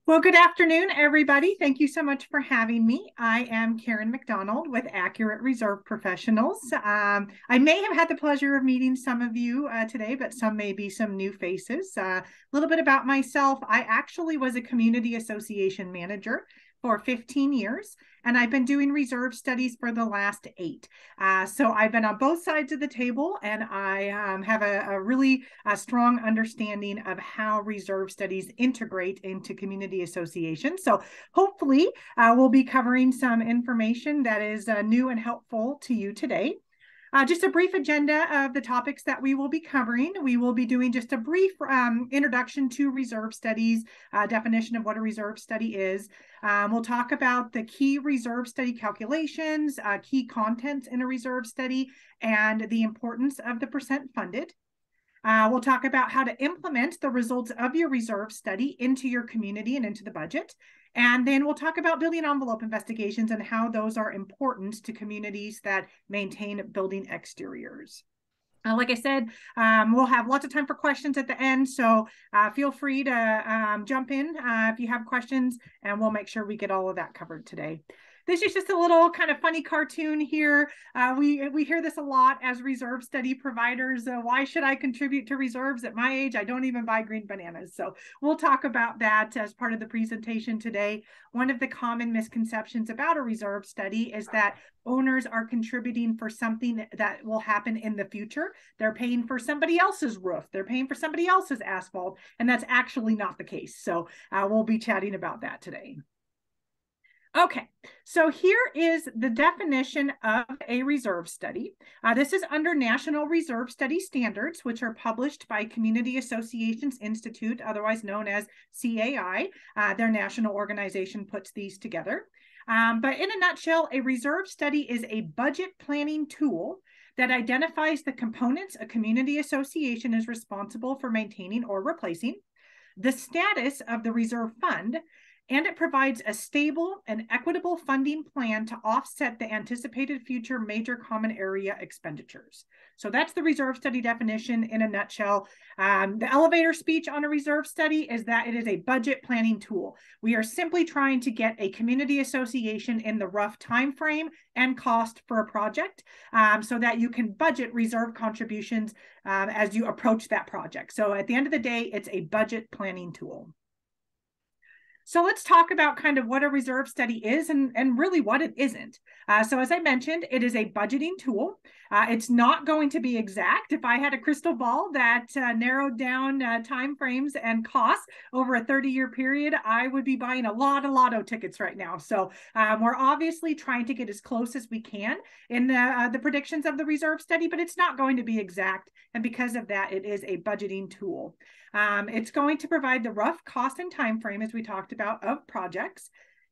Well, good afternoon, everybody. Thank you so much for having me. I am Karen McDonald with Accurate Reserve Professionals. I may have had the pleasure of meeting some of you today, but some may be some new faces. A little bit about myself. I actually was a community association manager for 15 years, and I've been doing reserve studies for the last 8. So I've been on both sides of the table, and I have a really strong understanding of how reserve studies integrate into community associations. So hopefully we'll be covering some information that is new and helpful to you today. Just a brief agenda of the topics that we will be covering. We will be doing just a brief introduction to reserve studies, definition of what a reserve study is. We'll talk about the key reserve study calculations, key contents in a reserve study, and the importance of the percent funded. We'll talk about how to implement the results of your reserve study into your community and into the budget. And then we'll talk about building envelope investigations and how those are important to communities that maintain building exteriors. Like I said, we'll have lots of time for questions at the end, so feel free to jump in if you have questions, and we'll make sure we get all of that covered today. This is just a little kind of funny cartoon here. We hear this a lot as reserve study providers. Why should I contribute to reserves at my age? I don't even buy green bananas. So we'll talk about that as part of the presentation today. One of the common misconceptions about a reserve study is that owners are contributing for something that will happen in the future. They're paying for somebody else's roof. They're paying for somebody else's asphalt, and that's actually not the case. So we'll be chatting about that today. Okay, so here is the definition of a reserve study. This is under National Reserve Study Standards, which are published by Community Associations Institute, otherwise known as CAI. Their national organization puts these together. But in a nutshell, a reserve study is a budget planning tool that identifies the components a community association is responsible for maintaining or replacing, the status of the reserve fund, and it provides a stable and equitable funding plan to offset the anticipated future major common area expenditures. So that's the reserve study definition in a nutshell. The elevator speech on a reserve study is that it is a budget planning tool. We are simply trying to get a community association in the rough time frame and cost for a project so that you can budget reserve contributions as you approach that project. So at the end of the day, it's a budget planning tool. So let's talk about kind of what a reserve study is and really what it isn't. So as I mentioned, it is a budgeting tool. It's not going to be exact. If I had a crystal ball that narrowed down timeframes and costs over a 30-year period, I would be buying a lot of lotto tickets right now. So we're obviously trying to get as close as we can in the predictions of the reserve study, but it's not going to be exact. And because of that, it is a budgeting tool. It's going to provide the rough cost and time frame, as we talked about, of projects.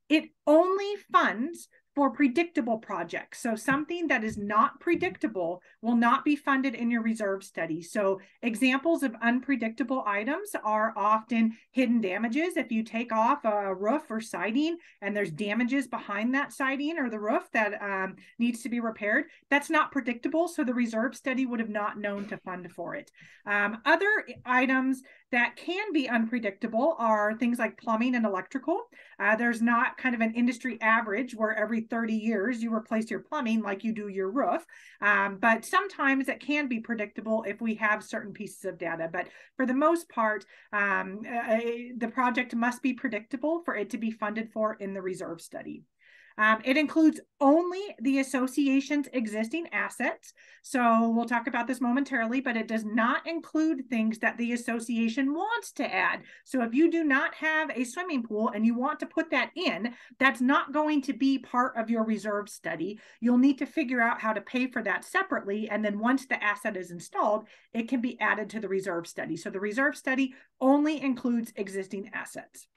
It only funds for predictable projects. So something that is not predictable will not be funded in your reserve study. So examples of unpredictable items are often hidden damages. If you take off a roof or siding and there's damages behind that siding or the roof that needs to be repaired, that's not predictable. So the reserve study would have not known to fund for it. Other items that can be unpredictable are things like plumbing and electrical. There's not kind of an industry average where every 30 years you replace your plumbing like you do your roof. But sometimes it can be predictable if we have certain pieces of data. But for the most part, the project must be predictable for it to be funded for in the reserve study. It includes only the association's existing assets. So we'll talk about this momentarily, but it does not include things that the association wants to add. So if you do not have a swimming pool and you want to put that in, that's not going to be part of your reserve study. You'll need to figure out how to pay for that separately. And then once the asset is installed, it can be added to the reserve study. So the reserve study only includes existing assets.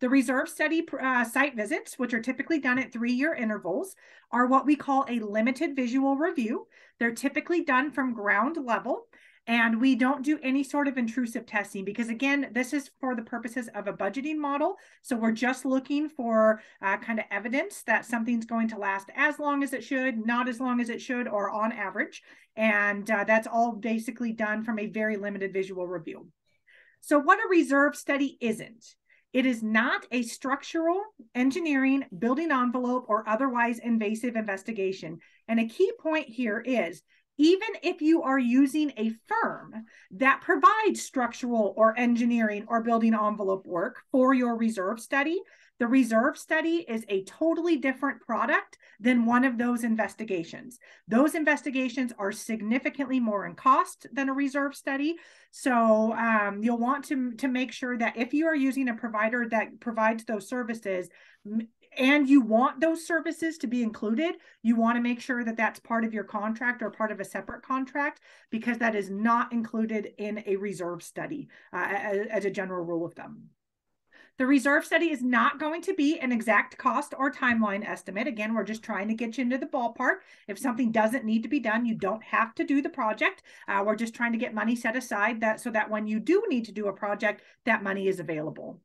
The reserve study site visits, which are typically done at 3-year intervals, are what we call a limited visual review. They're typically done from ground level, and we don't do any sort of intrusive testing because, again, this is for the purposes of a budgeting model. So we're just looking for kind of evidence that something's going to last as long as it should, not as long as it should, or on average. And that's all basically done from a very limited visual review. So what a reserve study isn't. It is not a structural, engineering, building envelope, or otherwise invasive investigation. And a key point here is, even if you are using a firm that provides structural or engineering or building envelope work for your reserve study, the reserve study is a totally different product than one of those investigations. Those investigations are significantly more in cost than a reserve study. So you'll want to make sure that if you are using a provider that provides those services, and you want those services to be included, you want to make sure that that's part of your contract or part of a separate contract, because that is not included in a reserve study as a general rule of thumb. The reserve study is not going to be an exact cost or timeline estimate. Again, we're just trying to get you into the ballpark. If something doesn't need to be done, you don't have to do the project. We're just trying to get money set aside so that when you do need to do a project, that money is available.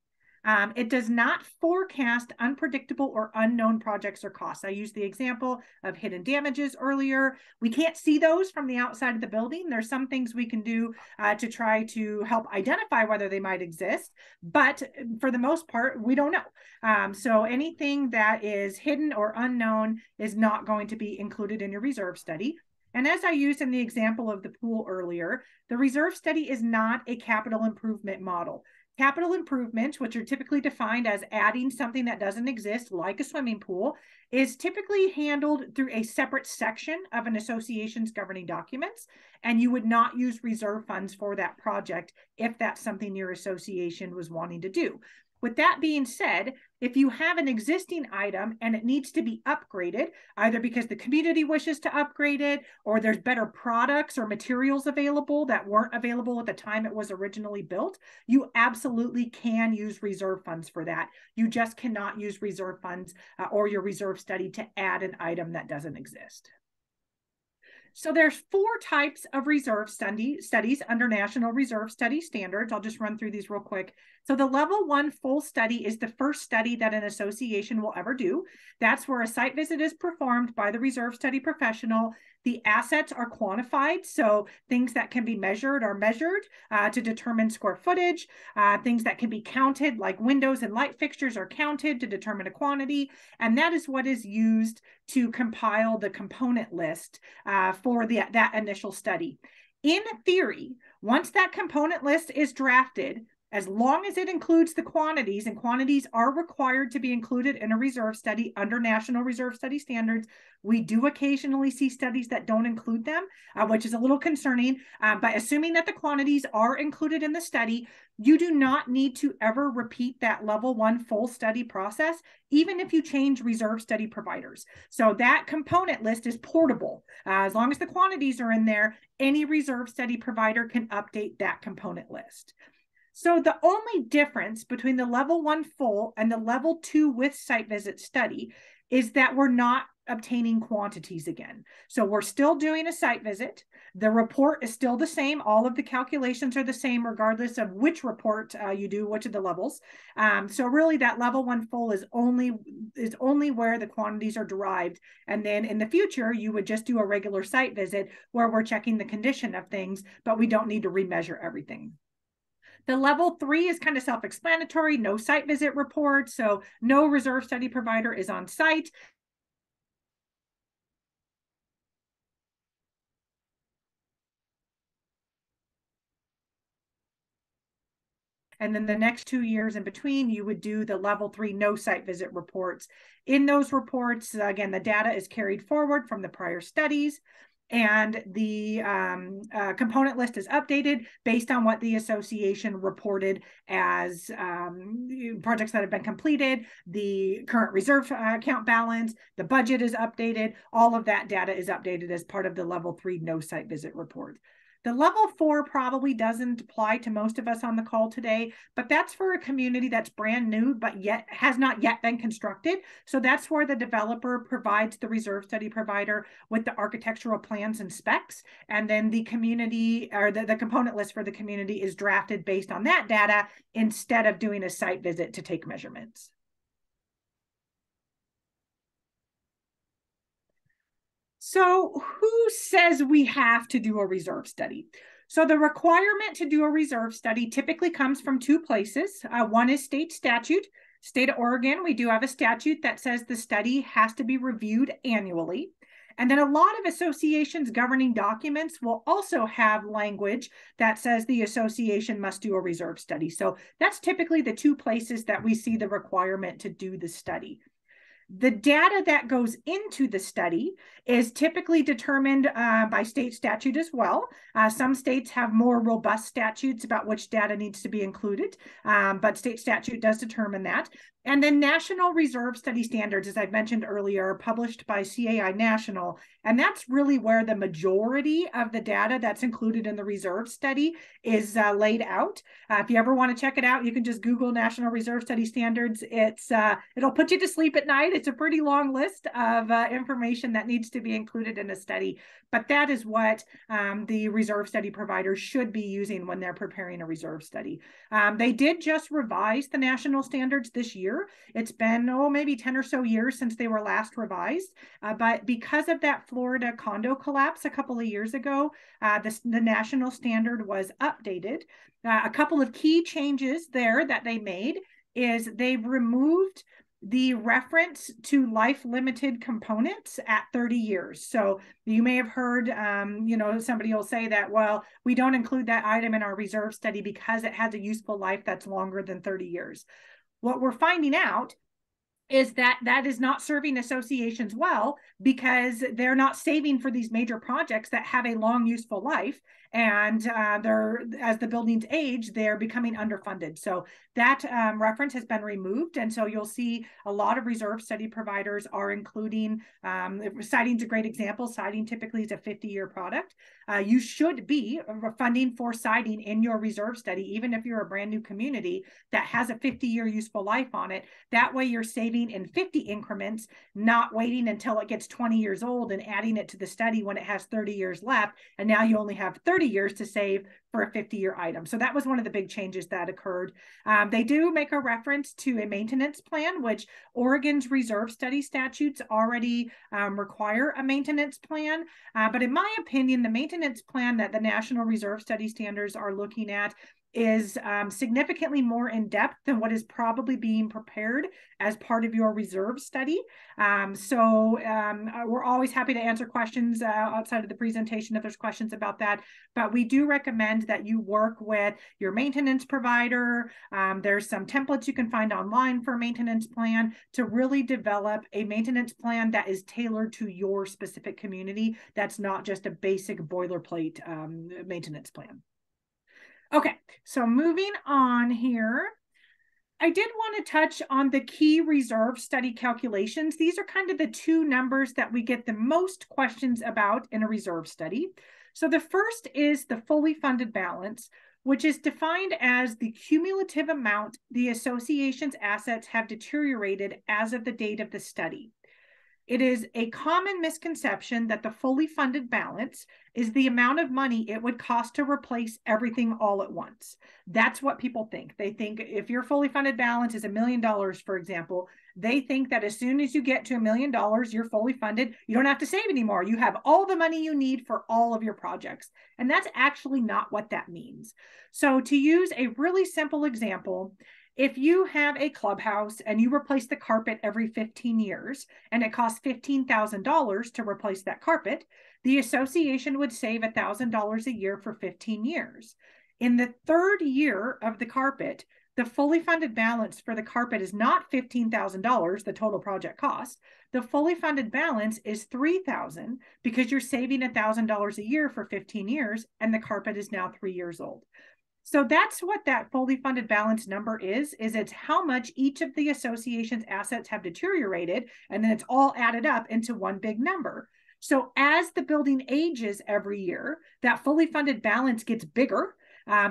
It does not forecast unpredictable or unknown projects or costs. I used the example of hidden damages earlier. We can't see those from the outside of the building. There's some things we can do to try to help identify whether they might exist, but for the most part, we don't know. So anything that is hidden or unknown is not going to be included in your reserve study. And as I used in the example of the pool earlier, the reserve study is not a capital improvement model. Capital improvements, which are typically defined as adding something that doesn't exist, like a swimming pool, is typically handled through a separate section of an association's governing documents, and you would not use reserve funds for that project if that's something your association was wanting to do. With that being said, if you have an existing item and it needs to be upgraded, either because the community wishes to upgrade it, or there's better products or materials available that weren't available at the time it was originally built, you absolutely can use reserve funds for that. You just cannot use reserve funds or your reserve study to add an item that doesn't exist. So there's 4 types of reserve studies under National Reserve Study Standards. I'll just run through these real quick. So the level 1 full study is the first study that an association will ever do. That's where a site visit is performed by the reserve study professional. The assets are quantified, so things that can be measured are measured to determine square footage. Things that can be counted, like windows and light fixtures, are counted to determine a quantity. And that is what is used to compile the component list for that initial study. In theory, once that component list is drafted, as long as it includes the quantities, and quantities are required to be included in a reserve study under National Reserve Study Standards. We do occasionally see studies that don't include them, which is a little concerning. But assuming that the quantities are included in the study, you do not need to ever repeat that level 1 full study process, even if you change reserve study providers. So that component list is portable. As long as the quantities are in there, any reserve study provider can update that component list. So the only difference between the level 1 full and the level 2 with site visit study is that we're not obtaining quantities again. So we're still doing a site visit. The report is still the same. All of the calculations are the same, regardless of which report you do, which of the levels. So really that level 1 full is only where the quantities are derived. And then in the future, you would just do a regular site visit where we're checking the condition of things, but we don't need to remeasure everything. The level 3 is kind of self-explanatory, no site visit report, so no reserve study provider is on site. And then the next 2 years in between, you would do the level 3 no site visit reports. In those reports, again, the data is carried forward from the prior studies, and the component list is updated based on what the association reported as projects that have been completed, the current reserve account balance, the budget is updated. All of that data is updated as part of the level 3 no site visit report. The level 4 probably doesn't apply to most of us on the call today, but that's for a community that's brand new, but yet has not yet been constructed. So that's where the developer provides the reserve study provider with the architectural plans and specs. And then the community, or the component list for the community, is drafted based on that data instead of doing a site visit to take measurements. So who says we have to do a reserve study? So the requirement to do a reserve study typically comes from two places. One is state statute. State of Oregon, we do have a statute that says the study has to be reviewed annually. And then a lot of associations governing documents will also have language that says the association must do a reserve study. So that's typically the two places that we see the requirement to do the study. The data that goes into the study is typically determined by state statute as well. Some states have more robust statutes about which data needs to be included, but state statute does determine that. And then National Reserve Study Standards, as I mentioned earlier, are published by CAI National. And that's really where the majority of the data that's included in the reserve study is laid out. If you ever want to check it out, you can just Google National Reserve Study Standards. It'll put you to sleep at night. It's a pretty long list of information that needs to be included in a study. But that is what the reserve study providers should be using when they're preparing a reserve study. They did just revise the national standards this year. It's been, maybe 10 or so years since they were last revised. But because of that Florida condo collapse a couple of years ago, the national standard was updated. A couple of key changes there that they made is they've removed the reference to life limited components at 30 years. So you may have heard, somebody will say that, well, we don't include that item in our reserve study because it has a useful life that's longer than 30 years. What we're finding out is that that is not serving associations well because they're not saving for these major projects that have a long useful life. And as the buildings age, they're becoming underfunded. So that reference has been removed. And so you'll see a lot of reserve study providers are including, siding's a great example. Siding typically is a 50-year product. You should be funding for siding in your reserve study, even if you're a brand new community that has a 50-year useful life on it. That way you're saving in 50 increments, not waiting until it gets 20 years old and adding it to the study when it has 30 years left. And now you only have 30 years to save for a 50-year item. So that was one of the big changes that occurred. They do make a reference to a maintenance plan, which Oregon's reserve study statutes already require a maintenance plan. But in my opinion, the maintenance plan that the National Reserve Study Standards are looking at is significantly more in depth than what is probably being prepared as part of your reserve study. We're always happy to answer questions outside of the presentation if there's questions about that. But we do recommend that you work with your maintenance provider. There's some templates you can find online for a maintenance plan to really develop a maintenance plan that is tailored to your specific community. That's not just a basic boilerplate maintenance plan. Okay, so moving on here, I did want to touch on the key reserve study calculations. These are kind of the two numbers that we get the most questions about in a reserve study. So the first is the fully funded balance, which is defined as the cumulative amount the association's assets have deteriorated as of the date of the study. It is a common misconception that the fully funded balance is the amount of money it would cost to replace everything all at once. That's what people think. They think if your fully funded balance is $1 million, for example, they think that as soon as you get to $1 million, you're fully funded. You don't have to save anymore. You have all the money you need for all of your projects. And that's actually not what that means. So to use a really simple example, if you have a clubhouse and you replace the carpet every 15 years and it costs $15,000 to replace that carpet, the association would save $1,000 a year for 15 years. In the third year of the carpet, the fully funded balance for the carpet is not $15,000, the total project cost. The fully funded balance is $3,000 because you're saving $1,000 a year for 15 years and the carpet is now 3 years old. So that's what that fully funded balance number is it's how much each of the association's assets have deteriorated, and then it's all added up into one big number. So as the building ages every year, that fully funded balance gets bigger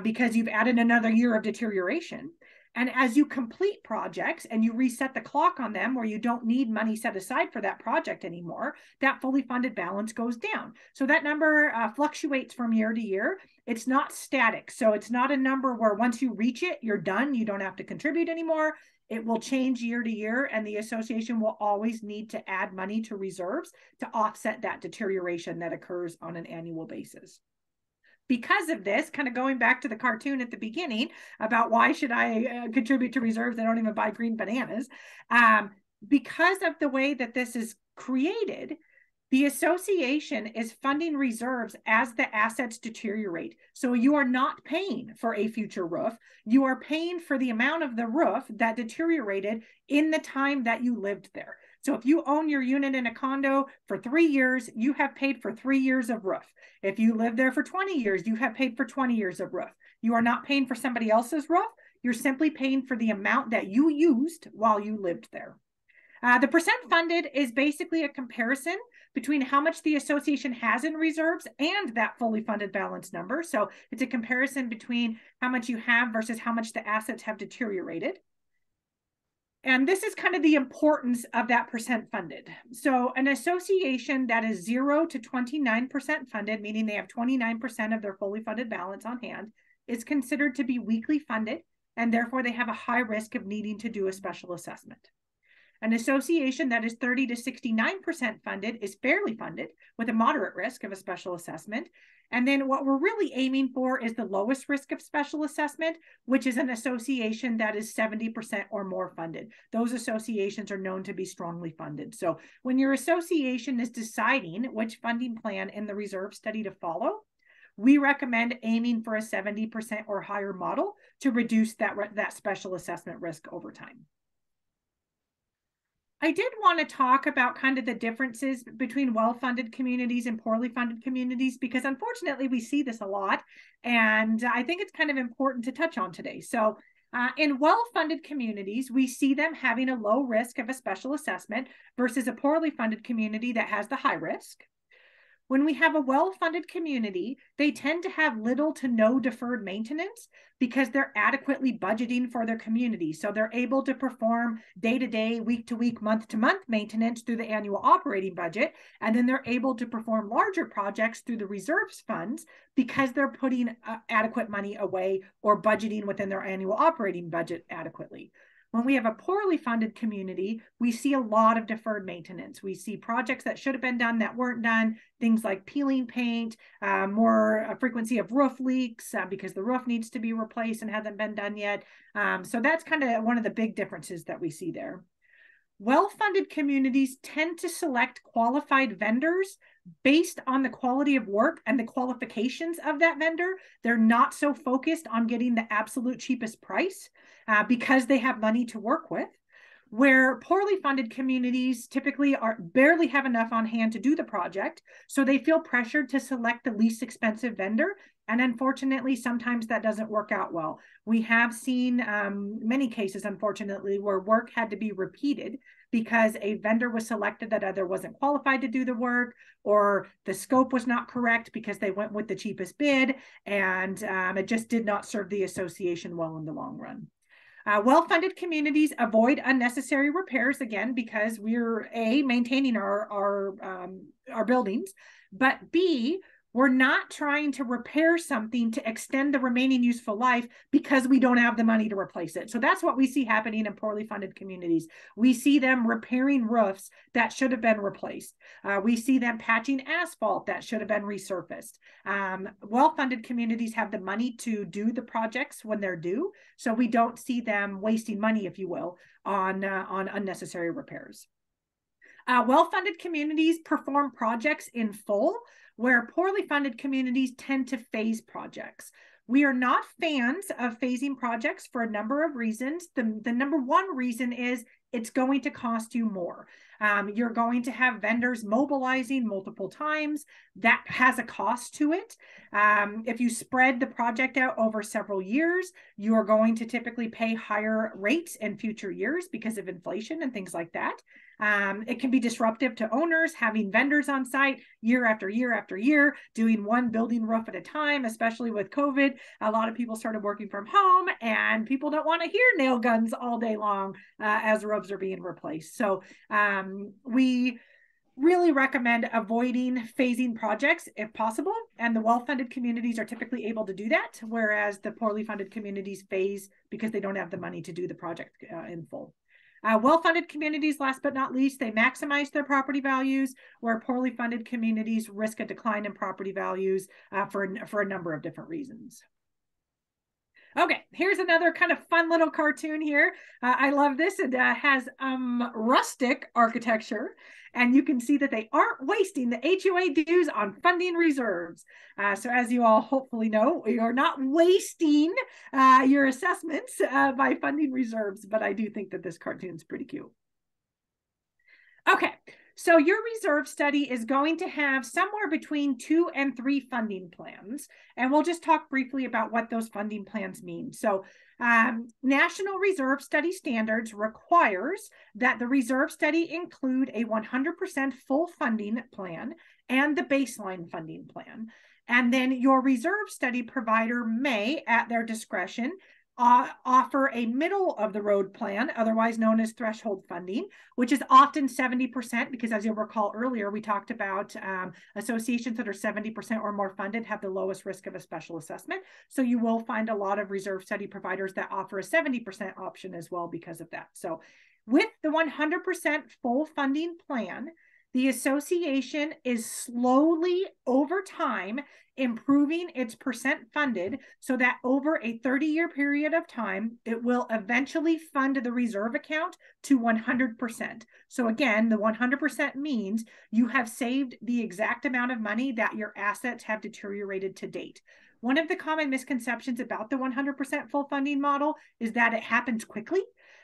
because you've added another year of deterioration. And as you complete projects and you reset the clock on them where you don't need money set aside for that project anymore, that fully funded balance goes down. So that number fluctuates from year to year. It's not static. So it's not a number where once you reach it, you're done. You don't have to contribute anymore. It will change year to year, and the association will always need to add money to reserves to offset that deterioration that occurs on an annual basis. Because of this, kind of going back to the cartoon at the beginning about why should I contribute to reserves? I don't even buy green bananas. Because of the way that this is created, the association is funding reserves as the assets deteriorate. So you are not paying for a future roof. You are paying for the amount of the roof that deteriorated in the time that you lived there. So if you own your unit in a condo for 3 years, you have paid for 3 years of roof. If you live there for 20 years, you have paid for 20 years of roof. You are not paying for somebody else's roof. You're simply paying for the amount that you used while you lived there. The percent funded is basically a comparison between how much the association has in reserves and that fully funded balance number. So it's a comparison between how much you have versus how much the assets have deteriorated. And this is kind of the importance of that percent funded. So an association that is 0 to 29% funded, meaning they have 29% of their fully funded balance on hand, is considered to be weakly funded, and therefore they have a high risk of needing to do a special assessment. An association that is 30 to 69% funded is fairly funded with a moderate risk of a special assessment. And then what we're really aiming for is the lowest risk of special assessment, which is an association that is 70% or more funded. Those associations are known to be strongly funded. So when your association is deciding which funding plan in the reserve study to follow, we recommend aiming for a 70% or higher model to reduce that special assessment risk over time. I did want to talk about kind of the differences between well-funded communities and poorly funded communities, because unfortunately we see this a lot, and I think it's kind of important to touch on today. So in well-funded communities, we see them having a low risk of a special assessment versus a poorly funded community that has the high risk. When we have a well-funded community, they tend to have little to no deferred maintenance because they're adequately budgeting for their community. So they're able to perform day-to-day, week-to-week, month-to-month maintenance through the annual operating budget. And then they're able to perform larger projects through the reserves funds because they're putting adequate money away or budgeting within their annual operating budget adequately. When we have a poorly funded community, we see a lot of deferred maintenance. We see projects that should have been done that weren't done, things like peeling paint, more frequency of roof leaks because the roof needs to be replaced and hasn't been done yet. So that's kind of one of the big differences that we see there. Well-funded communities tend to select qualified vendors based on the quality of work and the qualifications of that vendor. They're not so focused on getting the absolute cheapest price because they have money to work with. Where poorly funded communities typically barely have enough on hand to do the project, so they feel pressured to select the least expensive vendor. And unfortunately, sometimes that doesn't work out well. We have seen many cases, unfortunately, where work had to be repeated because a vendor was selected that either wasn't qualified to do the work or the scope was not correct because they went with the cheapest bid, and it just did not serve the association well in the long run. Well-funded communities avoid unnecessary repairs, again, because we're A, maintaining our buildings, but B, we're not trying to repair something to extend the remaining useful life because we don't have the money to replace it. So that's what we see happening in poorly funded communities. We see them repairing roofs that should have been replaced. We see them patching asphalt that should have been resurfaced. Well-funded communities have the money to do the projects when they're due, so we don't see them wasting money, if you will, on unnecessary repairs. Well-funded communities perform projects in full, where poorly funded communities tend to phase projects. We are not fans of phasing projects for a number of reasons. The number one reason is it's going to cost you more. You're going to have vendors mobilizing multiple times. That has a cost to it. If you spread the project out over several years, you are going to typically pay higher rates in future years because of inflation and things like that. It can be disruptive to owners having vendors on site year after year after year, doing one building roof at a time, especially with COVID. A lot of people started working from home and people don't want to hear nail guns all day long as roofs are being replaced. So we really recommend avoiding phasing projects if possible. And the well-funded communities are typically able to do that, whereas the poorly funded communities phase because they don't have the money to do the project in full. Well-funded communities, last but not least, they maximize their property values, where poorly funded communities risk a decline in property values for a number of different reasons. Okay, here's another kind of fun little cartoon here. I love this. It has rustic architecture, and you can see that they aren't wasting the HOA dues on funding reserves. So as you all hopefully know, you're not wasting your assessments by funding reserves, but I do think that this cartoon is pretty cute. Okay, so your reserve study is going to have somewhere between 2 and 3 funding plans, and we'll just talk briefly about what those funding plans mean. So National Reserve Study Standards requires that the reserve study include a 100% full funding plan and the baseline funding plan. And then your reserve study provider may, at their discretion, offer a middle of the road plan, otherwise known as threshold funding, which is often 70%, because as you'll recall earlier, we talked about associations that are 70% or more funded have the lowest risk of a special assessment. So you will find a lot of reserve study providers that offer a 70% option as well because of that. So with the 100% full funding plan, the association is slowly over time improving its percent funded so that over a 30-year period of time, it will eventually fund the reserve account to 100%. So again, the 100% means you have saved the exact amount of money that your assets have deteriorated to date. One of the common misconceptions about the 100% full funding model is that it happens quickly.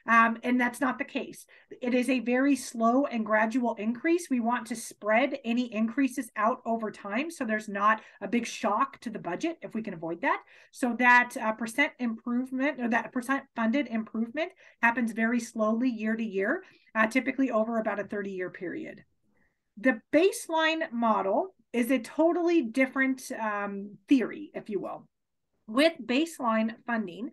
And that's not the case. It is a very slow and gradual increase. We want to spread any increases out over time so there's not a big shock to the budget if we can avoid that. So that percent improvement, or that percent funded improvement, happens very slowly year to year, typically over about a 30-year period. The baseline model is a totally different theory, if you will. With baseline funding,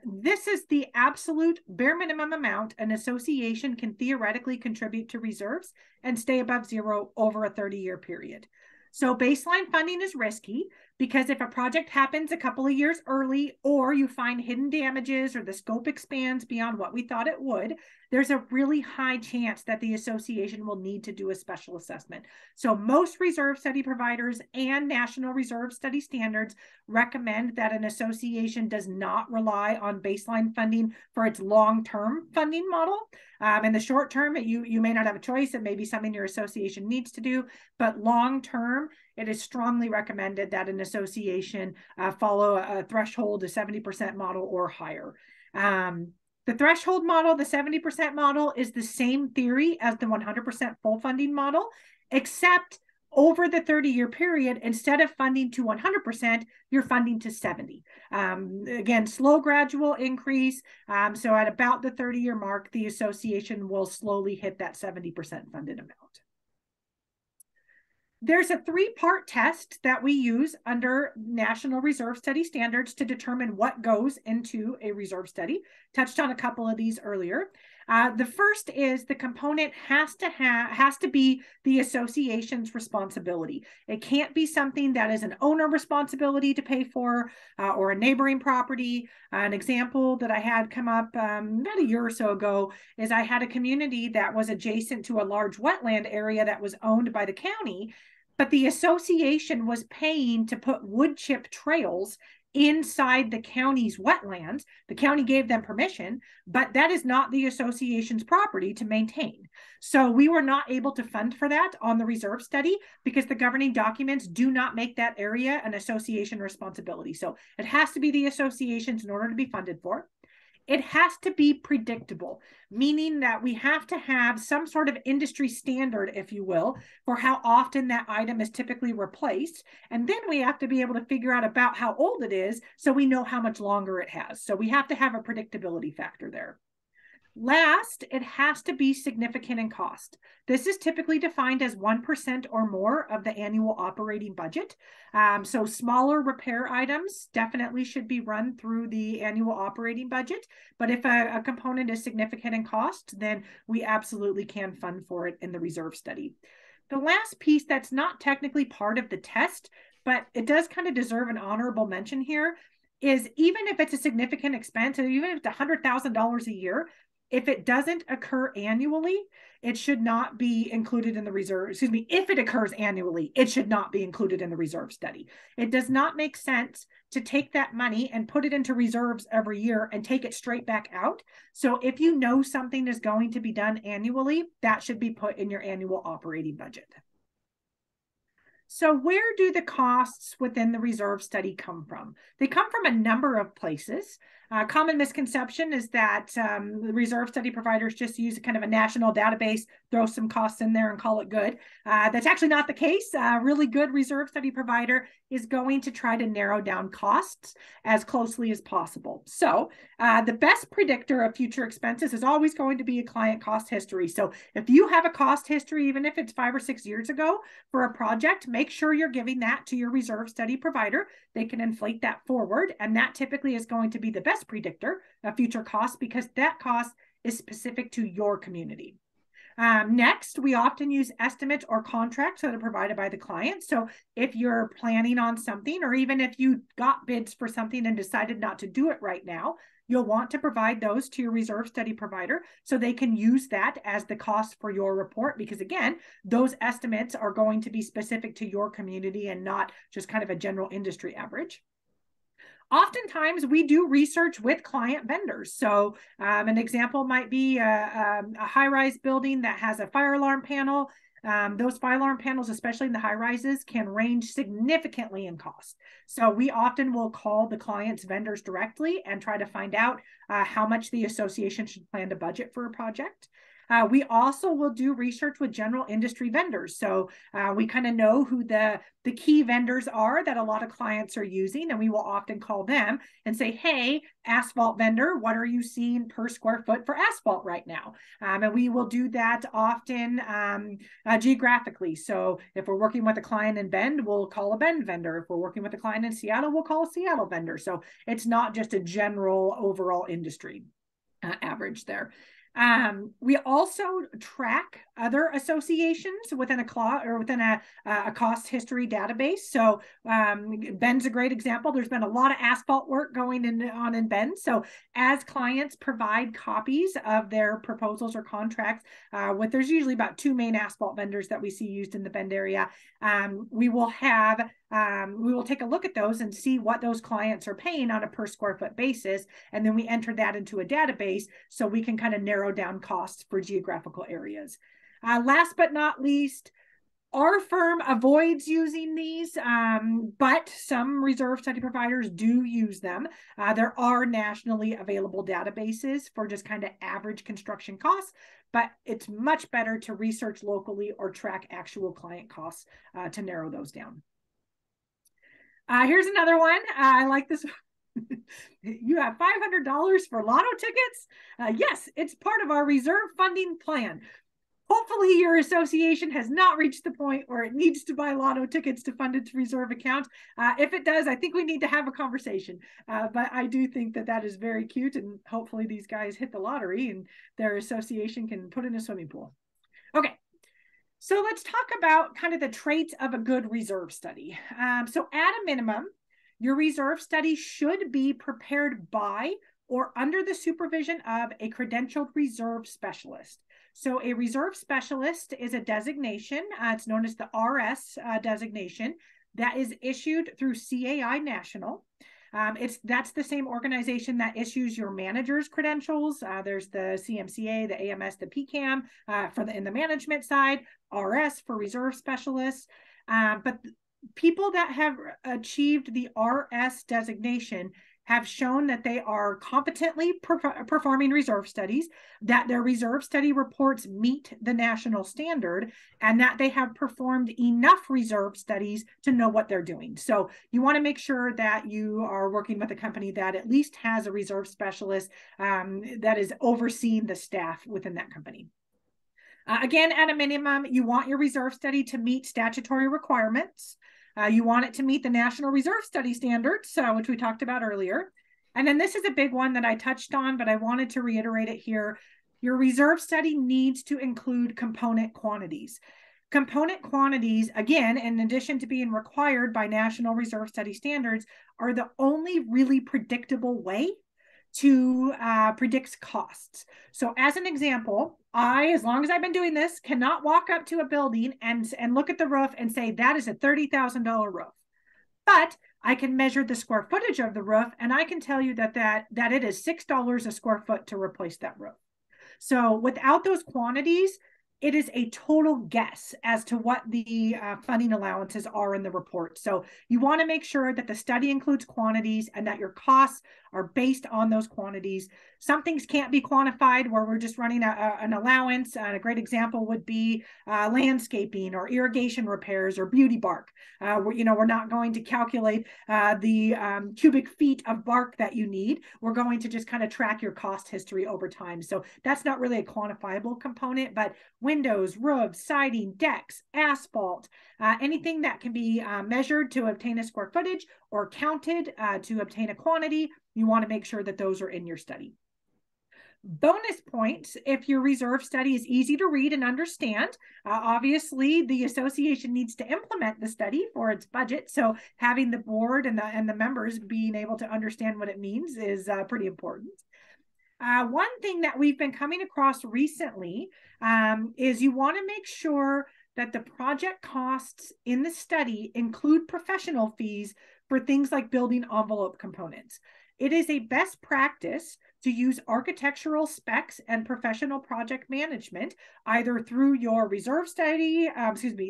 this is the absolute bare minimum amount an association can theoretically contribute to reserves and stay above zero over a 30-year period. So baseline funding is risky because if a project happens a couple of years early, or you find hidden damages, or the scope expands beyond what we thought it would, there's a really high chance that the association will need to do a special assessment. So most reserve study providers and National Reserve Study Standards recommend that an association does not rely on baseline funding for its long-term funding model. In the short term, you may not have a choice. It may be something your association needs to do, but long-term, it is strongly recommended that an association follow a threshold, a 70% model or higher. The threshold model, the 70% model, is the same theory as the 100% full funding model, except over the 30-year period, instead of funding to 100%, you're funding to 70. Again, slow gradual increase. So at about the 30-year mark, the association will slowly hit that 70% funded amount. There's a 3-part test that we use under National Reserve Study Standards to determine what goes into a reserve study. Touched on a couple of these earlier. The first is the component has to be the association's responsibility. It can't be something that is an owner responsibility to pay for, or a neighboring property. An example that I had come up about a year or so ago is I had a community that was adjacent to a large wetland area that was owned by the county, but the association was paying to put wood chip trails inside the county's wetlands. The county gave them permission, but that is not the association's property to maintain. So we were not able to fund for that on the reserve study because the governing documents do not make that area an association responsibility. So it has to be the association's in order to be funded for. It has to be predictable, meaning that we have to have some sort of industry standard, if you will, for how often that item is typically replaced. And then we have to be able to figure out about how old it is so we know how much longer it has. So we have to have a predictability factor there. Last, it has to be significant in cost. This is typically defined as 1% or more of the annual operating budget. So smaller repair items definitely should be run through the annual operating budget. But if a component is significant in cost, then we absolutely can fund for it in the reserve study. The last piece that's not technically part of the test, but it does kind of deserve an honorable mention here, is even if it's a significant expense, or even if it's $100,000 a year, If it doesn't occur annually, it should not be included in the reserve. Excuse me, if it occurs annually, it should not be included in the reserve study. It does not make sense to take that money and put it into reserves every year and take it straight back out. So if you know something is going to be done annually, that should be put in your annual operating budget. So where do the costs within the reserve study come from? They come from a number of places. Common misconception is that the reserve study providers just use kind of a national database, throw some costs in there and call it good. That's actually not the case. A really good reserve study provider is going to try to narrow down costs as closely as possible. So the best predictor of future expenses is always going to be a client cost history. So if you have a cost history, even if it's 5 or 6 years ago for a project, make sure you're giving that to your reserve study provider. They can inflate that forward, and that typically is going to be the best predictor of future costs because that cost is specific to your community. Next, we often use estimates or contracts that are provided by the client. So if you're planning on something, or even if you got bids for something and decided not to do it right now, you'll want to provide those to your reserve study provider so they can use that as the cost for your report. Because again, those estimates are going to be specific to your community and not just kind of a general industry average. Oftentimes, we do research with client vendors. So an example might be a high-rise building that has a fire alarm panel. Those fire alarm panels, especially in the high rises, can range significantly in cost. So we often will call the client's vendors directly and try to find out how much the association should plan to budget for a project. We also will do research with general industry vendors. So we kind of know who the key vendors are that a lot of clients are using, and we will often call them and say, hey, asphalt vendor, what are you seeing per square foot for asphalt right now? And we will do that often geographically. So if we're working with a client in Bend, we'll call a Bend vendor. If we're working with a client in Seattle, we'll call a Seattle vendor. So it's not just a general overall industry average there. We also track other associations within a cost history database. So Bend's a great example. There's been a lot of asphalt work going on in Bend. So as clients provide copies of their proposals or contracts, there's usually about 2 main asphalt vendors that we see used in the Bend area. We will take a look at those and see what those clients are paying on a per square foot basis. And then we enter that into a database so we can kind of narrow down costs for geographical areas. Last but not least, our firm avoids using these, but some reserve study providers do use them. There are nationally available databases for just kind of average construction costs, but it's much better to research locally or track actual client costs to narrow those down. Here's another one. I like this one. You have $500 for lotto tickets? Yes, it's part of our reserve funding plan. Hopefully your association has not reached the point where it needs to buy lotto tickets to fund its reserve account. If it does, I think we need to have a conversation. But I do think that that is very cute, and hopefully these guys hit the lottery and their association can put in a swimming pool. Okay. So let's talk about kind of the traits of a good reserve study. So at a minimum, your reserve study should be prepared by or under the supervision of a credentialed reserve specialist. So a reserve specialist is a designation. It's known as the RS designation that is issued through CAI National. That's the same organization that issues your manager's credentials. There's the CMCA, the AMS, the PCAM in the management side, RS for reserve specialists. But people that have achieved the RS designation have shown that they are competently performing reserve studies, that their reserve study reports meet the national standard, and that they have performed enough reserve studies to know what they're doing. So you want to make sure that you are working with a company that at least has a reserve specialist that is overseeing the staff within that company. Again, at a minimum, you want your reserve study to meet statutory requirements. You want it to meet the National Reserve Study Standards, which we talked about earlier. And then this is a big one that I touched on, but I wanted to reiterate it here. Your reserve study needs to include component quantities. Component quantities, again, in addition to being required by National Reserve Study Standards, are the only really predictable way to predict costs. So as an example, as long as I've been doing this, cannot walk up to a building and look at the roof and say, that is a $30,000 roof. But I can measure the square footage of the roof, and I can tell you that it is $6 a square foot to replace that roof. So without those quantities, it is a total guess as to what the funding allowances are in the report. So you want to make sure that the study includes quantities and that your costs are based on those quantities. Some things can't be quantified where we're just running an allowance. A great example would be landscaping or irrigation repairs or beauty bark. We're not going to calculate the cubic feet of bark that you need. We're going to just kind of track your cost history over time. So that's not really a quantifiable component, but windows, roofs, siding, decks, asphalt, anything that can be measured to obtain a square footage or counted to obtain a quantity, you want to make sure that those are in your study. Bonus points if your reserve study is easy to read and understand. Obviously, the association needs to implement the study for its budget, so having the board and the members being able to understand what it means is pretty important. One thing that we've been coming across recently is you want to make sure that the project costs in the study include professional fees for things like building envelope components. It is a best practice to use architectural specs and professional project management, either through your reserve study,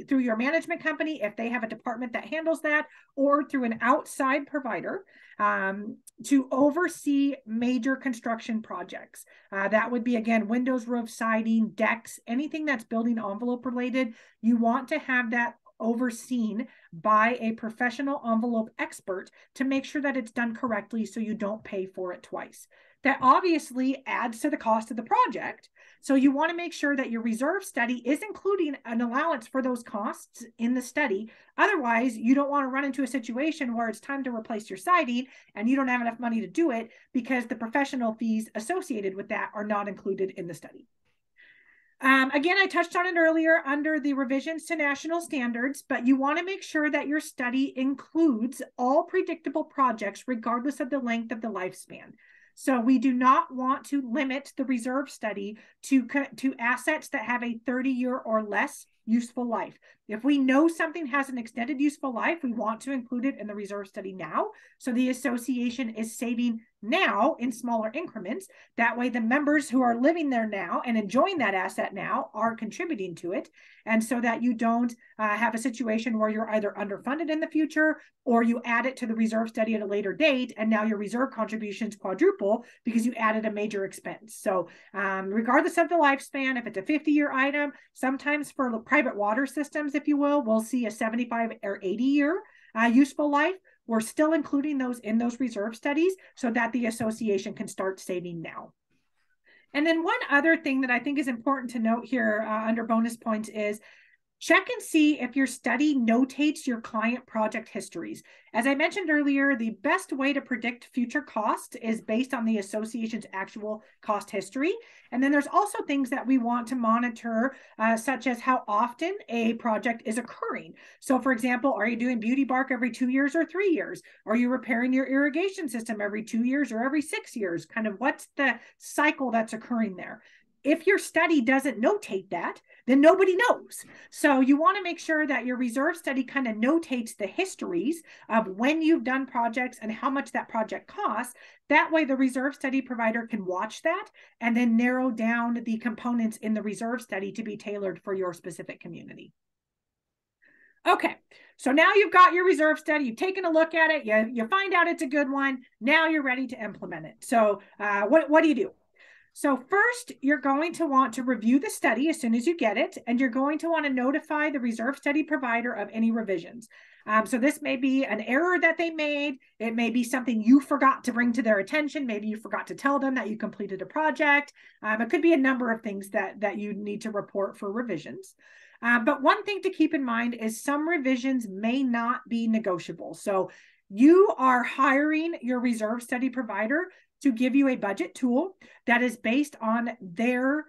through your management company, if they have a department that handles that, or through an outside provider to oversee major construction projects. That would be, again, windows, roof, siding, decks, anything that's building envelope related. You want to have that overseen by a professional envelope expert to make sure that it's done correctly so you don't pay for it twice. That obviously adds to the cost of the project. So you want to make sure that your reserve study is including an allowance for those costs in the study. Otherwise, you don't want to run into a situation where it's time to replace your siding and you don't have enough money to do it because the professional fees associated with that are not included in the study. Again, I touched on it earlier under the revisions to national standards, but you want to make sure that your study includes all predictable projects regardless of the length of the lifespan. So we do not want to limit the reserve study to assets that have a 30-year or less useful life. If we know something has an extended useful life, we want to include it in the reserve study now. So the association is saving now in smaller increments. That way the members who are living there now and enjoying that asset now are contributing to it. And so that you don't have a situation where you're either underfunded in the future or you add it to the reserve study at a later date and now your reserve contributions quadruple because you added a major expense. So regardless of the lifespan, if it's a 50-year item, sometimes for private water systems, if you will, we'll see a 75 or 80-year useful life. We're still including those in those reserve studies so that the association can start saving now. And then one other thing that I think is important to note here under bonus points is check and see if your study notates your client project histories. As I mentioned earlier, the best way to predict future costs is based on the association's actual cost history. And then there's also things that we want to monitor, such as how often a project is occurring. So for example, are you doing beauty bark every 2 years or 3 years? Are you repairing your irrigation system every 2 years or every 6 years? Kind of what's the cycle that's occurring there? If your study doesn't notate that, then nobody knows. So you want to make sure that your reserve study kind of notates the histories of when you've done projects and how much that project costs. That way the reserve study provider can watch that and then narrow down the components in the reserve study to be tailored for your specific community. Okay, so now you've got your reserve study, you've taken a look at it, you find out it's a good one, now you're ready to implement it. So what do you do? So first, you're going to want to review the study as soon as you get it, and you're going to want to notify the reserve study provider of any revisions. So this may be an error that they made. It may be something you forgot to bring to their attention. Maybe you forgot to tell them that you completed a project. It could be a number of things that you need to report for revisions. But one thing to keep in mind is some revisions may not be negotiable. So you are hiring your reserve study provider to give you a budget tool that is based on their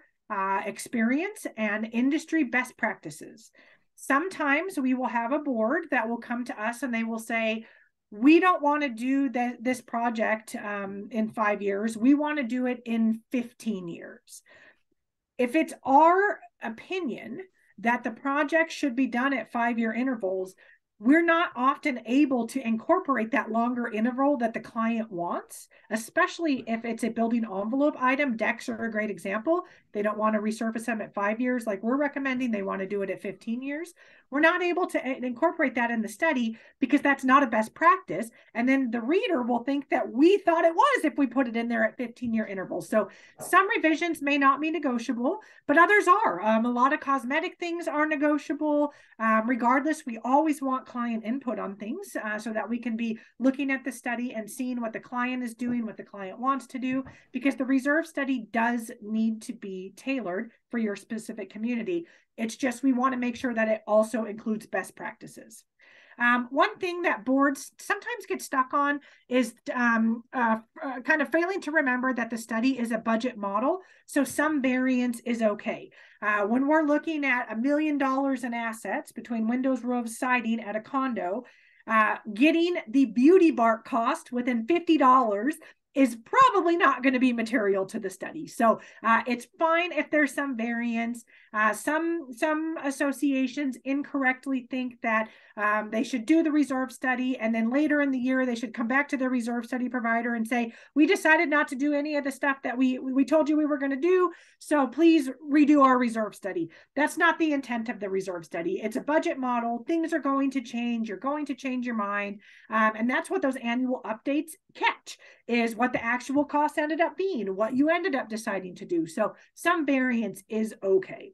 experience and industry best practices. Sometimes we will have a board that will come to us and they will say, we don't want to do this project in 5 years. We want to do it in 15 years. If it's our opinion that the project should be done at 5-year intervals, we're not often able to incorporate that longer interval that the client wants, especially if it's a building envelope item. Decks are a great example. They don't want to resurface them at 5 years like we're recommending. They want to do it at 15 years. We're not able to incorporate that in the study because that's not a best practice. And then the reader will think that we thought it was if we put it in there at 15-year intervals. So some revisions may not be negotiable, but others are. A lot of cosmetic things are negotiable. Regardless, we always want client input on things so that we can be looking at the study and seeing what the client is doing, what the client wants to do, because the reserve study does need to be tailored for your specific community. It's just we want to make sure that it also includes best practices. One thing that boards sometimes get stuck on is kind of failing to remember that the study is a budget model. So some variance is okay. When we're looking at $1 million in assets between windows, roofs, siding at a condo, getting the beauty bark cost within $50 is probably not going to be material to the study. So it's fine if there's some variance. Some associations incorrectly think that they should do the reserve study, and then later in the year they should come back to their reserve study provider and say, we decided not to do any of the stuff that we told you we were going to do, so please redo our reserve study. That's not the intent of the reserve study. It's a budget model. Things are going to change. You're going to change your mind, and that's what those annual updates catch, is what the actual cost ended up being, what you ended up deciding to do. So some variance is okay.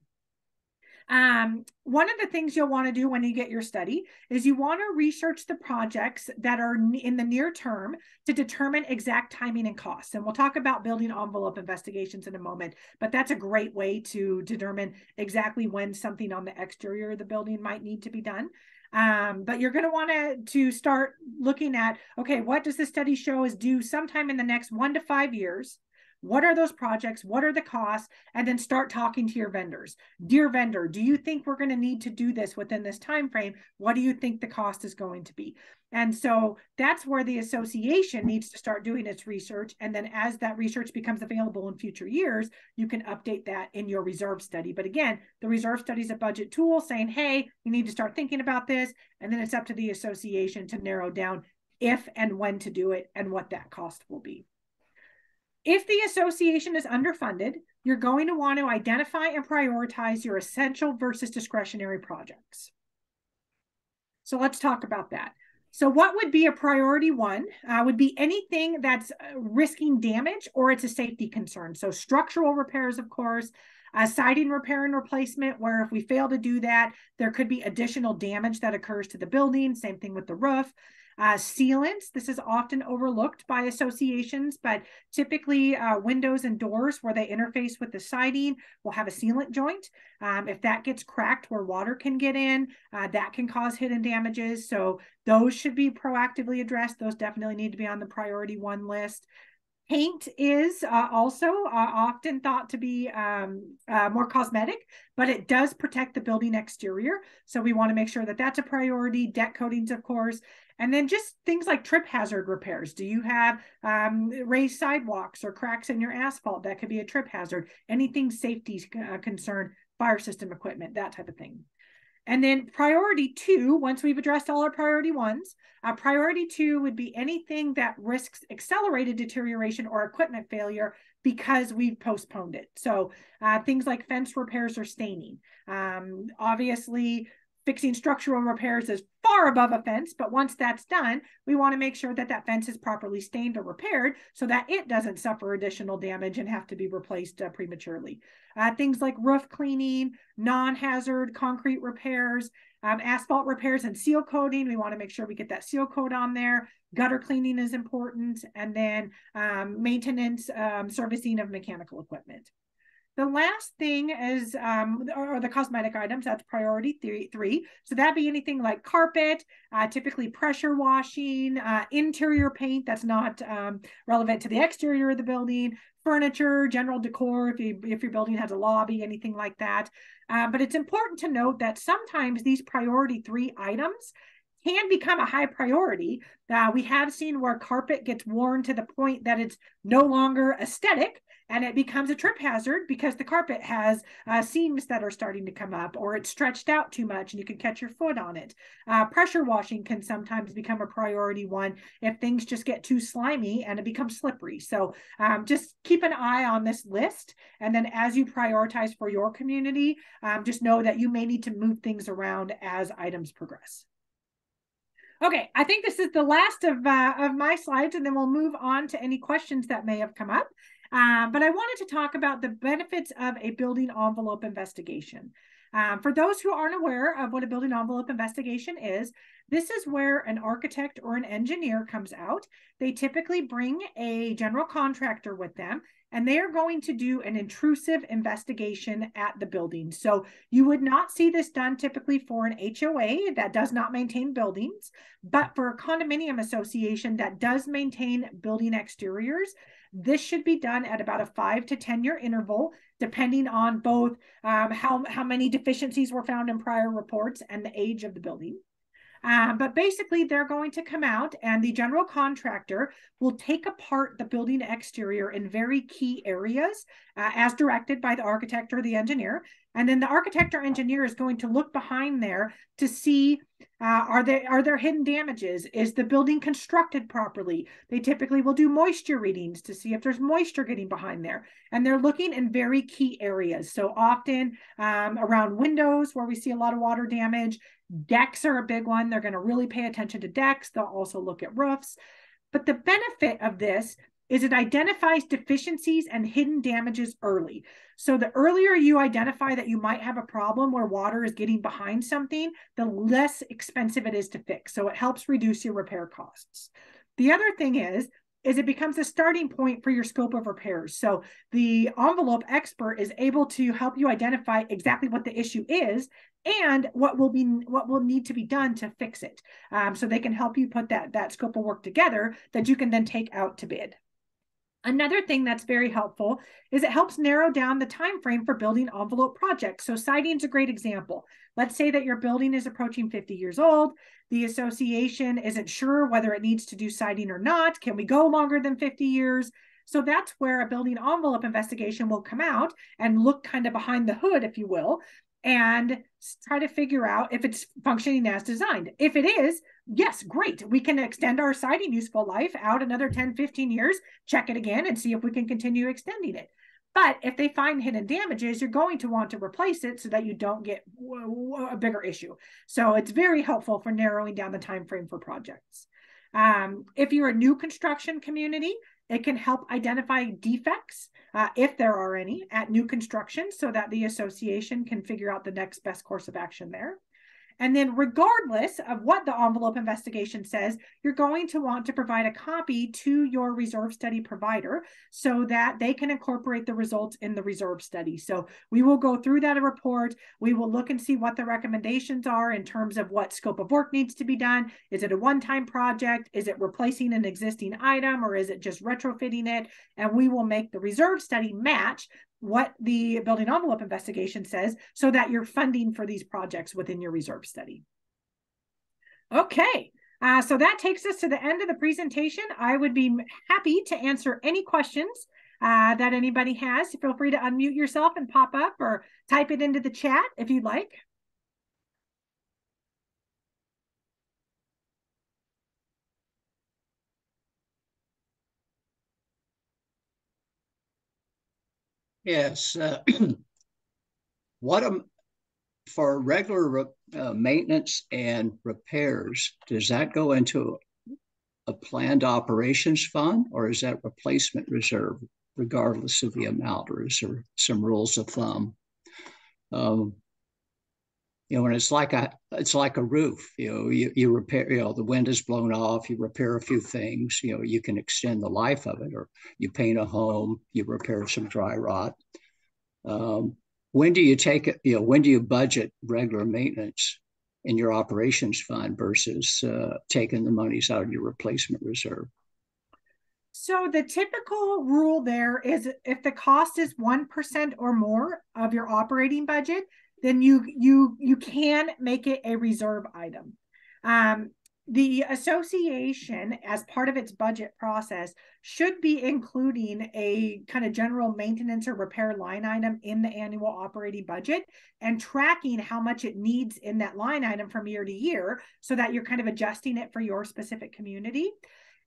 One of the things you'll want to do when you get your study is you want to research the projects that are in the near term to determine exact timing and costs. And we'll talk about building envelope investigations in a moment, but that's a great way to determine exactly when something on the exterior of the building might need to be done. But you're going to want to start looking at, okay, what does the study show is due sometime in the next 1 to 5 years? What are those projects? What are the costs? And then start talking to your vendors. Dear vendor, do you think we're going to need to do this within this time frame? What do you think the cost is going to be? And so that's where the association needs to start doing its research. And then as that research becomes available in future years, you can update that in your reserve study. But again, the reserve study is a budget tool saying, hey, you need to start thinking about this. And then it's up to the association to narrow down if and when to do it and what that cost will be. If the association is underfunded, you're going to want to identify and prioritize your essential versus discretionary projects. So let's talk about that. So what would be a priority one would be anything that's risking damage or it's a safety concern. So structural repairs, of course, siding repair and replacement, where if we fail to do that, there could be additional damage that occurs to the building. Same thing with the roof. Sealants, this is often overlooked by associations, but typically windows and doors where they interface with the siding will have a sealant joint. If that gets cracked where water can get in, that can cause hidden damages. So those should be proactively addressed. Those definitely need to be on the priority one list. Paint is also often thought to be more cosmetic, but it does protect the building exterior. So we want to make sure that that's a priority. Deck coatings, of course. And then just things like trip hazard repairs. Do you have raised sidewalks or cracks in your asphalt? That could be a trip hazard. Anything safety concern, fire system equipment, that type of thing. And then priority two, once we've addressed all our priority ones, priority two would be anything that risks accelerated deterioration or equipment failure because we've postponed it. So things like fence repairs or staining. Obviously, fixing structural repairs is far above a fence, but once that's done, we want to make sure that that fence is properly stained or repaired so that it doesn't suffer additional damage and have to be replaced prematurely. Things like roof cleaning, non-hazard concrete repairs, asphalt repairs and seal coating. We want to make sure we get that seal coat on there. Gutter cleaning is important. And then maintenance, servicing of mechanical equipment. The last thing is, are the cosmetic items. That's priority three. So that'd be anything like carpet, typically pressure washing, interior paint that's not relevant to the exterior of the building, furniture, general decor, if your building has a lobby, anything like that. But it's important to note that sometimes these priority three items can become a high priority. We have seen where carpet gets worn to the point that it's no longer aesthetic, and it becomes a trip hazard because the carpet has seams that are starting to come up, or it's stretched out too much and you can catch your foot on it. Pressure washing can sometimes become a priority one if things just get too slimy and it becomes slippery. So just keep an eye on this list. And then as you prioritize for your community, just know that you may need to move things around as items progress. Okay, I think this is the last of my slides, and then we'll move on to any questions that may have come up. But I wanted to talk about the benefits of a building envelope investigation. For those who aren't aware of what a building envelope investigation is, this is where an architect or an engineer comes out. They typically bring a general contractor with them, and they are going to do an intrusive investigation at the building. So you would not see this done typically for an HOA that does not maintain buildings, but for a condominium association that does maintain building exteriors, this should be done at about a 5 to 10 year interval, depending on both how many deficiencies were found in prior reports and the age of the building. But basically, they're going to come out and the general contractor will take apart the building exterior in very key areas as directed by the architect or the engineer. And then the architect or engineer is going to look behind there to see are there hidden damages? Is the building constructed properly? They typically will do moisture readings to see if there's moisture getting behind there. And they're looking in very key areas. So often around windows where we see a lot of water damage. Decks are a big one. They're going to really pay attention to decks. They'll also look at roofs. But the benefit of this is it identifies deficiencies and hidden damages early. So the earlier you identify that you might have a problem where water is getting behind something, the less expensive it is to fix. So it helps reduce your repair costs. The other thing is it becomes a starting point for your scope of repairs. So the envelope expert is able to help you identify exactly what the issue is and what will need to be done to fix it. So they can help you put that scope of work together that you can then take out to bid. Another thing that's very helpful is it helps narrow down the time frame for building envelope projects. So siding is a great example. Let's say that your building is approaching 50 years old. The association isn't sure whether it needs to do siding or not. Can we go longer than 50 years? So that's where a building envelope investigation will come out and look kind of behind the hood, if you will, and try to figure out if it's functioning as designed. If it is, yes, great. We can extend our siding useful life out another 10, 15 years, check it again and see if we can continue extending it. But if they find hidden damages, you're going to want to replace it so that you don't get a bigger issue. So it's very helpful for narrowing down the time frame for projects. If you're a new construction community, it can help identify defects, if there are any, at new construction so that the association can figure out the next best course of action there. And then regardless of what the envelope investigation says, you're going to want to provide a copy to your reserve study provider so that they can incorporate the results in the reserve study. So we will go through that report. We will look and see what the recommendations are in terms of what scope of work needs to be done. Is it a one-time project? Is it replacing an existing item, or is it just retrofitting it? And we will make the reserve study match what the building envelope investigation says so that you're funding for these projects within your reserve study. Okay, so that takes us to the end of the presentation. I would be happy to answer any questions that anybody has. Feel free to unmute yourself and pop up or type it into the chat if you'd like. Yes. For regular maintenance and repairs, does that go into a planned operations fund, or is that replacement reserve, regardless of the amount, or is there some rules of thumb? And it's like a roof. You repair. The wind is blown off. You repair a few things. You can extend the life of it, or you paint a home. You repair some dry rot. When do you take it? When do you budget regular maintenance in your operations fund versus taking the monies out of your replacement reserve? So the typical rule there is if the cost is 1% or more of your operating budget, then you can make it a reserve item. Um, the association, as part of its budget process, should be including a kind of general maintenance or repair line item in the annual operating budget and tracking how much it needs in that line item from year to year so that you're kind of adjusting it for your specific community.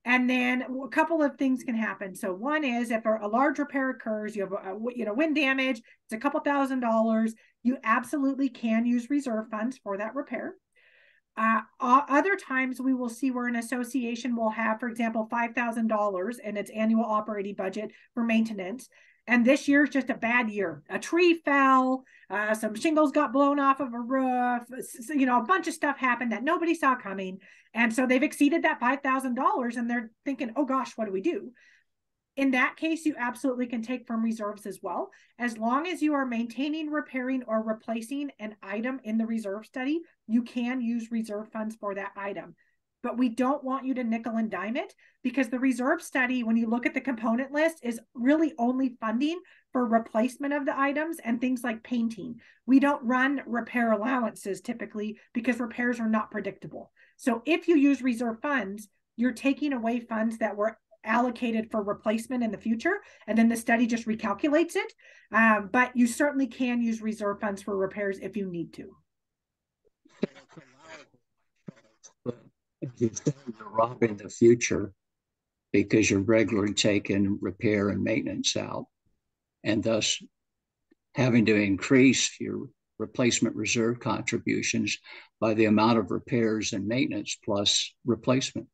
And then a couple of things can happen. So one is if a large repair occurs, you have wind damage, it's a couple $1,000s, you absolutely can use reserve funds for that repair. Other times we will see where an association will have, for example, $5,000 in its annual operating budget for maintenance. And this year's just a bad year. A tree fell, some shingles got blown off of a roof, a bunch of stuff happened that nobody saw coming. And so they've exceeded that $5,000 and they're thinking, oh gosh, what do we do? In that case, you absolutely can take from reserves as well. As long as you are maintaining, repairing, or replacing an item in the reserve study, you can use reserve funds for that item. But we don't want you to nickel and dime it because the reserve study, when you look at the component list, is really only funding for replacement of the items and things like painting. We don't run repair allowances typically because repairs are not predictable. So if you use reserve funds, you're taking away funds that were allocated for replacement in the future, and then the study just recalculates it. But you certainly can use reserve funds for repairs if you need to. You're robbing the future because you're regularly taking repair and maintenance out, and thus having to increase your replacement reserve contributions by the amount of repairs and maintenance plus replacement.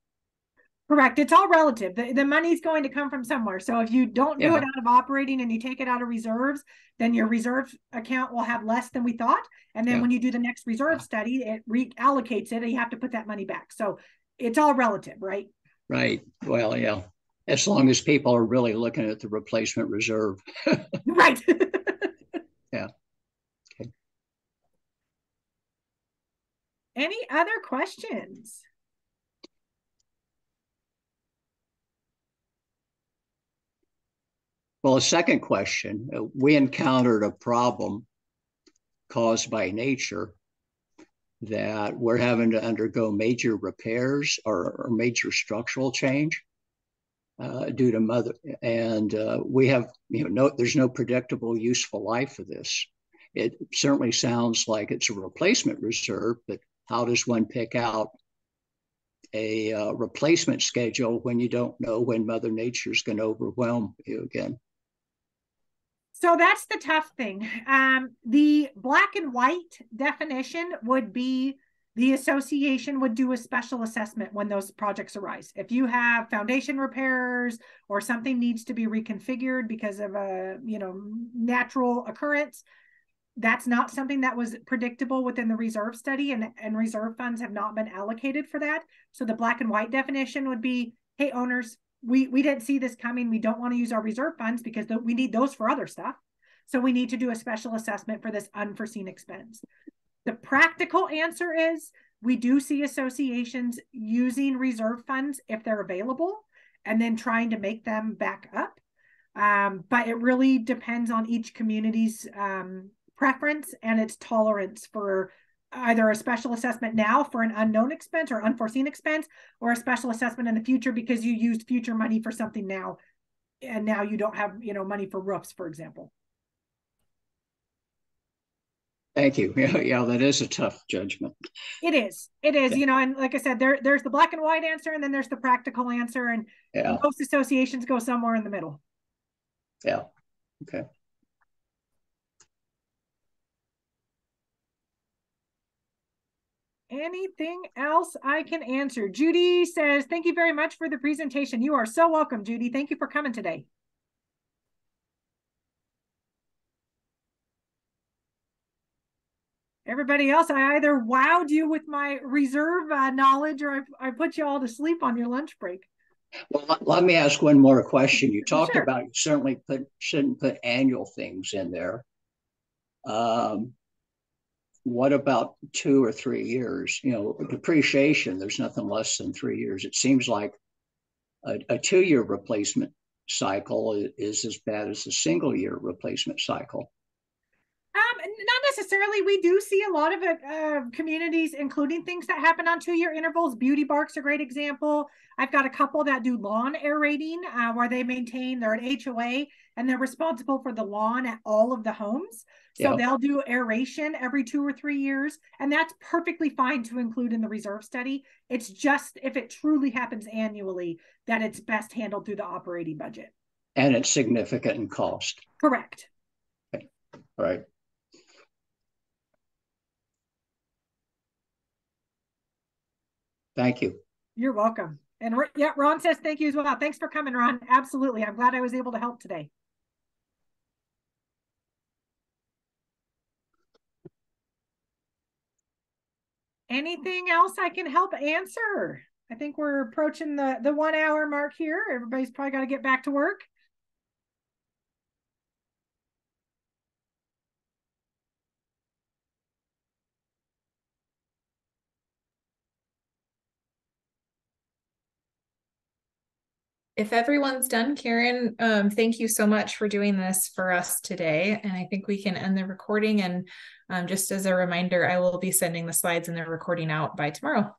Correct. It's all relative. The money's going to come from somewhere. So if you don't do it Yeah. out of operating and you take it out of reserves, then your reserve account will have less than we thought. And then Yeah. when you do the next reserve study, it reallocates it and you have to put that money back. So it's all relative, right? Right. Well, yeah. As long as people are really looking at the replacement reserve. Right. Yeah. Okay. Any other questions? Well, a second question, we encountered a problem caused by nature that we're having to undergo major repairs or major structural change due to mother. And we have, there's no predictable useful life for this. It certainly sounds like it's a replacement reserve, but how does one pick out a replacement schedule when you don't know when Mother Nature is going to overwhelm you again? So that's the tough thing. The black and white definition would be the association would do a special assessment when those projects arise. If you have foundation repairs or something needs to be reconfigured because of a natural occurrence, that's not something that was predictable within the reserve study, and reserve funds have not been allocated for that. So the black and white definition would be, hey, owners, we didn't see this coming. We don't want to use our reserve funds because we need those for other stuff. So we need to do a special assessment for this unforeseen expense. The practical answer is we do see associations using reserve funds if they're available and then trying to make them back up. But it really depends on each community's preference and its tolerance for either a special assessment now for an unknown expense or unforeseen expense, or a special assessment in the future because you used future money for something now, and now you don't have money for roofs, for example. Thank you. Yeah, that is a tough judgment. It is, Yeah. and like I said, there's the black and white answer, and then there's the practical answer, and Yeah. most associations go somewhere in the middle. Yeah. Okay. Anything else I can answer? Judy says, thank you very much for the presentation. You are so welcome, Judy. Thank you for coming today. Everybody else, I either wowed you with my reserve knowledge or I put you all to sleep on your lunch break. Well, let me ask one more question. You talked Sure. about you certainly shouldn't put annual things in there. What about 2 or 3 years? Depreciation, there's nothing less than 3 years. It seems like a 2-year replacement cycle is as bad as a single year replacement cycle. Not necessarily. We do see a lot of communities including things that happen on 2-year intervals. Beauty Bark's a great example. I've got a couple that do lawn aerating where they maintain, they're an HOA and they're responsible for the lawn at all of the homes. So Yep. they'll do aeration every 2 or 3 years. And that's perfectly fine to include in the reserve study. It's just if it truly happens annually that it's best handled through the operating budget. And it's significant in cost. Correct. Okay. Right. Thank you. You're welcome. And yeah, Ron says thank you as well. Thanks for coming, Ron. Absolutely. I'm glad I was able to help today. Anything else I can help answer? I think we're approaching the 1 hour mark here. Everybody's probably got to get back to work. If everyone's done, Karen, thank you so much for doing this for us today. And I think we can end the recording. And just as a reminder, I will be sending the slides and the recording out by tomorrow.